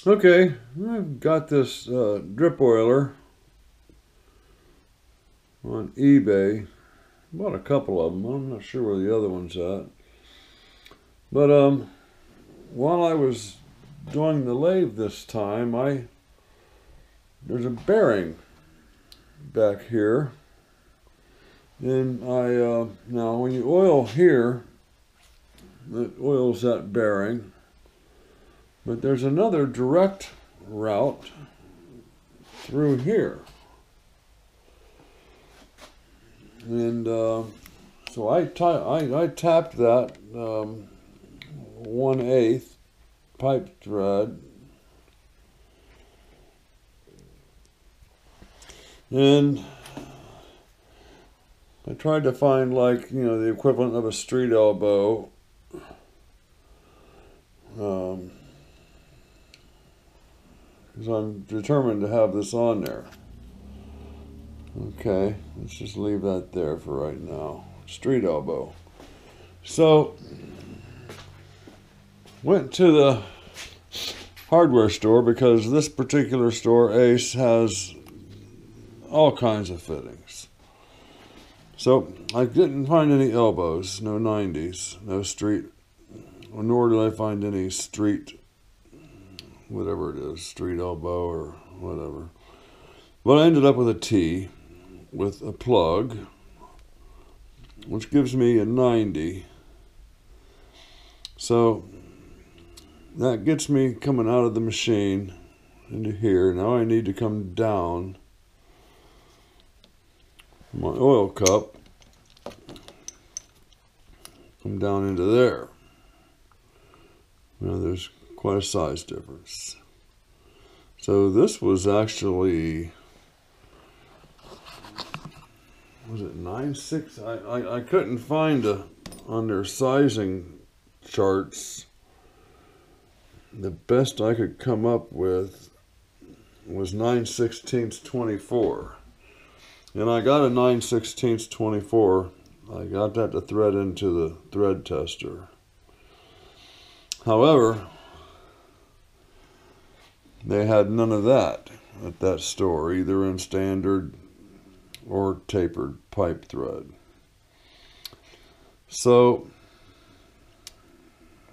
Okay, I've got this drip oiler on eBay. Bought a couple of them. I'm not sure where the other one's at. But while I was doing the lathe this time, there's a bearing back here, and now when you oil here, it oils that bearing. But there's another direct route through here. And so I tapped that 1/8 pipe thread, and I tried to find, like, the equivalent of a street elbow. Because I'm determined to have this on there. Okay, let's just leave that there for right now. Street elbow. So, went to the hardware store because this particular store, Ace, has all kinds of fittings. So, I didn't find any elbows, no 90s, no street, nor did I find any street, whatever it is, street elbow or whatever. But I ended up with a T with a plug, which gives me a 90. So that gets me coming out of the machine into here. Now I need to come down my oil cup, come down into there. Now there's quite a size difference. So this was actually, was it 9/6? I couldn't find on their sizing charts. The best I could come up with was 9/16 24. And I got a 9/16 24. I got that to thread into the thread tester. However, they had none of that at that store, either in standard or tapered pipe thread. So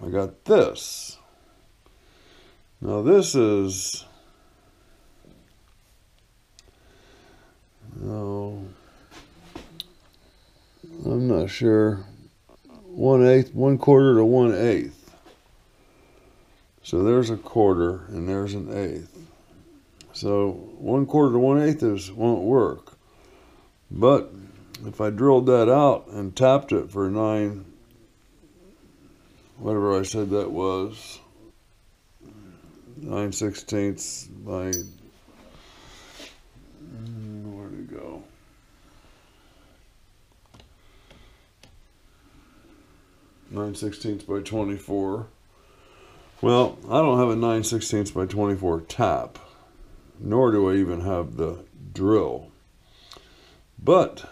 I got this. Now this is, oh, I'm not sure, 1/8, 1/4 to 1/8. So there's a quarter and there's an eighth. So 1/4 to 1/8 won't work. But if I drilled that out and tapped it for 9, whatever I said that was, 9/16 by, where'd it go? 9/16 by 24. Well, I don't have a 9/16 by 24 tap, nor do I even have the drill. But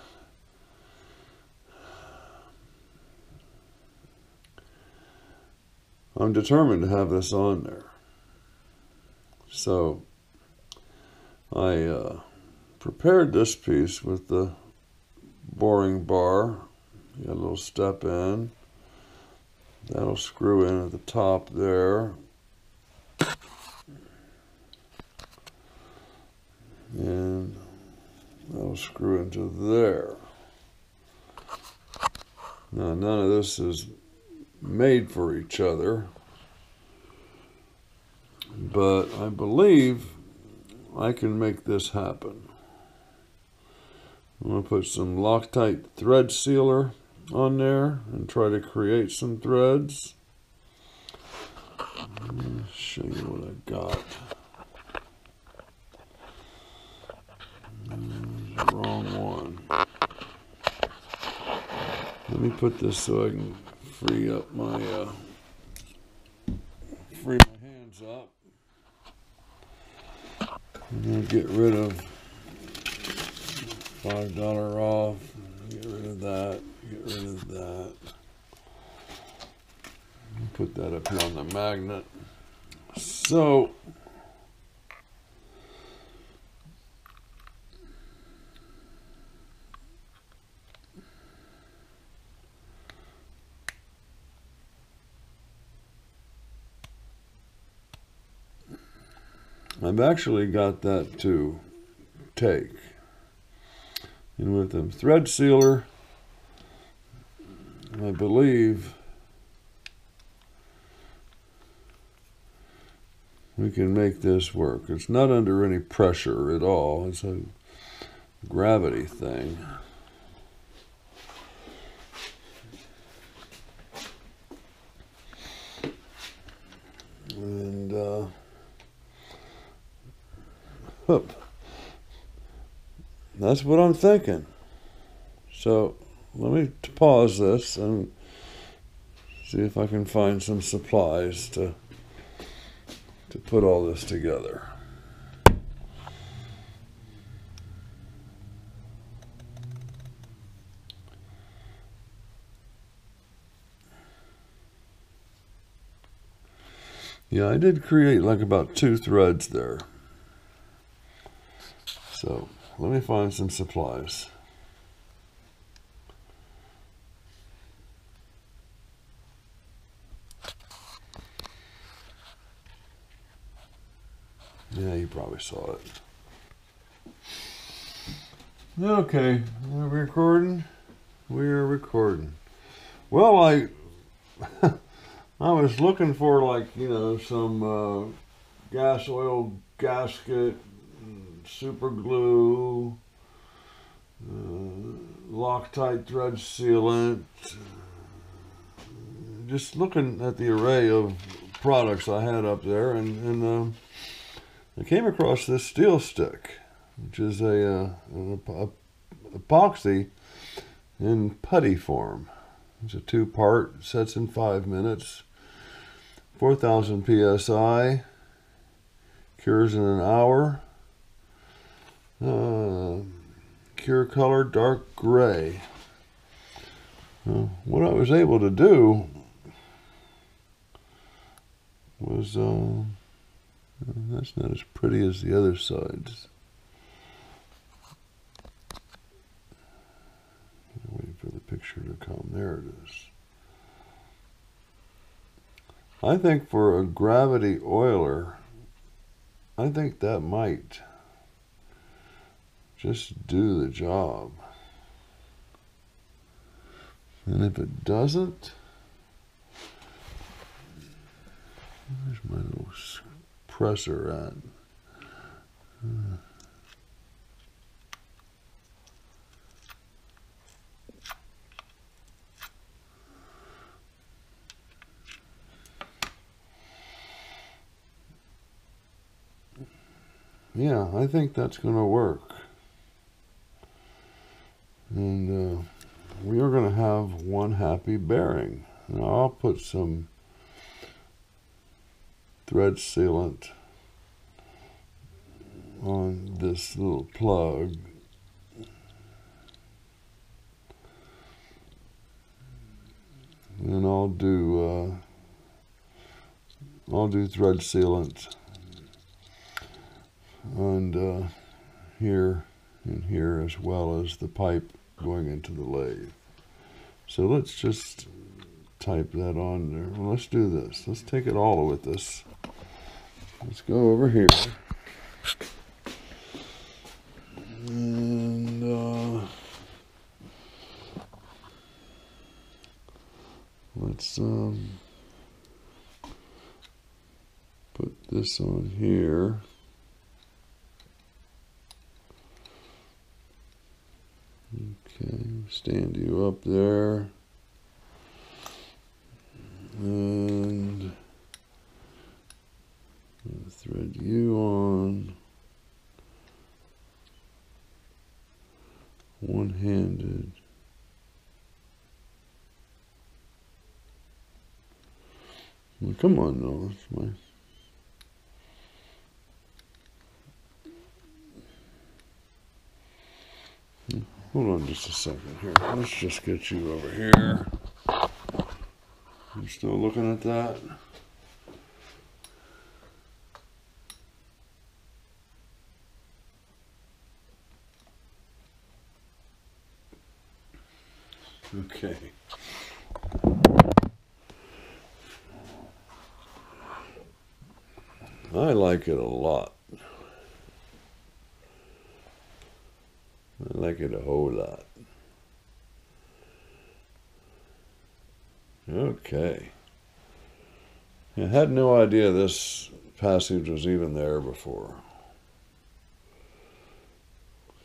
I'm determined to have this on there. So I prepared this piece with the boring bar. Got a little step in. That'll screw in at the top there. And that'll screw into there. Now, none of this is made for each other, but I believe I can make this happen. I'm going to put some Loctite thread sealer on there and try to create some threads. Let me show you what I got. Wrong one. Let me put this so I can free up my hands up. I'm gonna get rid of $5 off. Get rid of that. Get rid of that. Put that up here on the magnet. So I've actually got that to take. And with the thread sealer, I believe we can make this work. It's not under any pressure at all. It's a gravity thing. And that's what I'm thinking. So let me pause this and see if I can find some supplies to put all this together. Yeah, I did create like about 2 threads there. So let me find some supplies. Yeah, you probably saw it. Okay, we're recording. We're recording. Well, I was looking for, like, you know, some gas oil gasket, super glue, Loctite thread sealant. Just looking at the array of products I had up there, and I came across this steel stick, which is an epoxy in putty form. It's a 2-part, sets in 5 minutes, 4,000 psi, cures in an hour, cure color dark gray. What I was able to do was, that's not as pretty as the other sides. Waiting for the picture to come. There it is. I think for a gravity oiler, I think that might just do the job. And if it doesn't, where's my little presser at? Yeah, I think that's going to work. And we are going to have one happy bearing. Now I'll put some thread sealant on this little plug. And I'll do thread sealant and here and here, as well as the pipe going into the lathe. So let's just type that on there. Well, let's do this. Let's take it all with us. Let's go over here. And let's put this on here. Okay, stand you up there. And thread you on. One-handed. Well, come on, no, that's my... Hold on just a second here. Let's just get you over here. You still looking at that? Okay. I like it a lot. like it a whole lot. Okay. I had no idea this passage was even there before.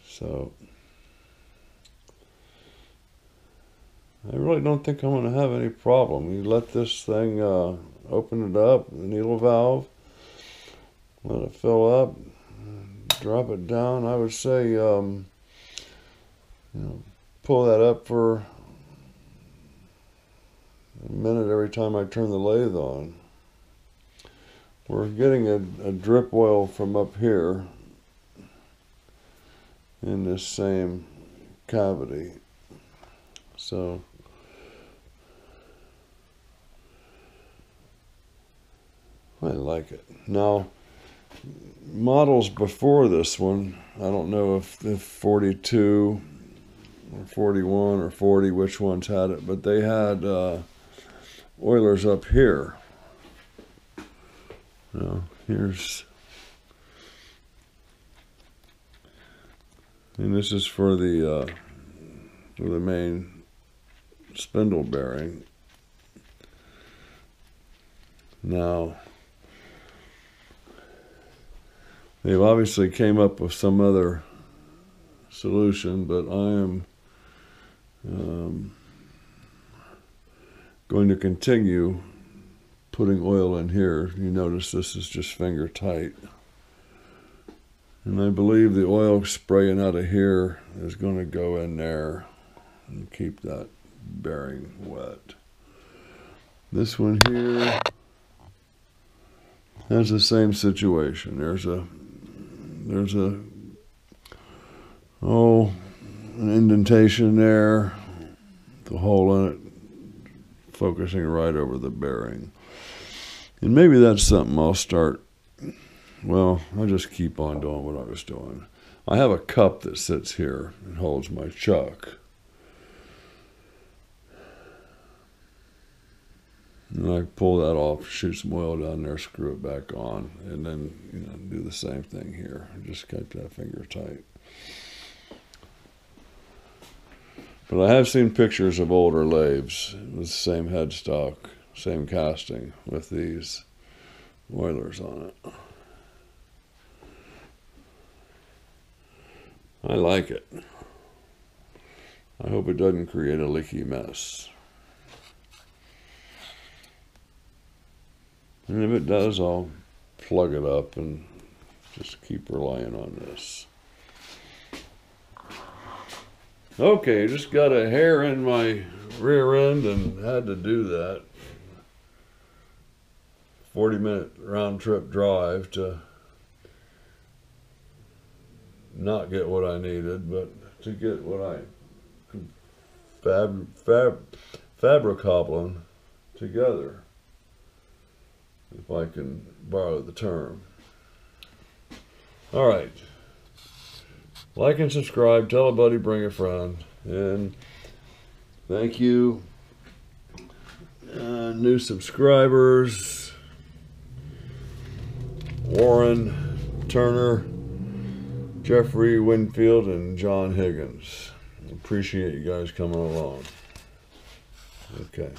So, I really don't think I'm going to have any problem. You let this thing open it up, the needle valve, let it fill up, drop it down. I would say, you know, pull that up for a minute every time I turn the lathe on. We're getting a drip oil from up here in this same cavity. So I like it. Now, models before this one, I don't know if 42 or 41 or 40, which ones had it, but they had oilers up here. Now, here's, and this is for the main spindle bearing. Now, they've obviously came up with some other solution, but I am going to continue putting oil in here. You notice this is just finger tight. And I believe the oil spraying out of here is going to go in there and keep that bearing wet. This one here has the same situation. There's an indentation there, the hole in it, focusing right over the bearing. And maybe that's something I'll start. Well, I'll just keep on doing what I was doing. I have a cup that sits here and holds my chuck. And I pull that off, shoot some oil down there, screw it back on, and then do the same thing here. Just keep that finger tight. But I have seen pictures of older lathes with the same headstock, same casting, with these oilers on it. I like it. I hope it doesn't create a leaky mess. And if it does, I'll plug it up and just keep relying on this. Okay, just got a hair in my rear end and had to do that. 40-minute round trip drive to not get what I needed, but to get what I fabricobbling together, if I can borrow the term. All right. Like and subscribe, tell a buddy, bring a friend, and thank you, new subscribers, Warren, Turner, Jeffrey Winfield, and John Higgins. Appreciate you guys coming along. Okay.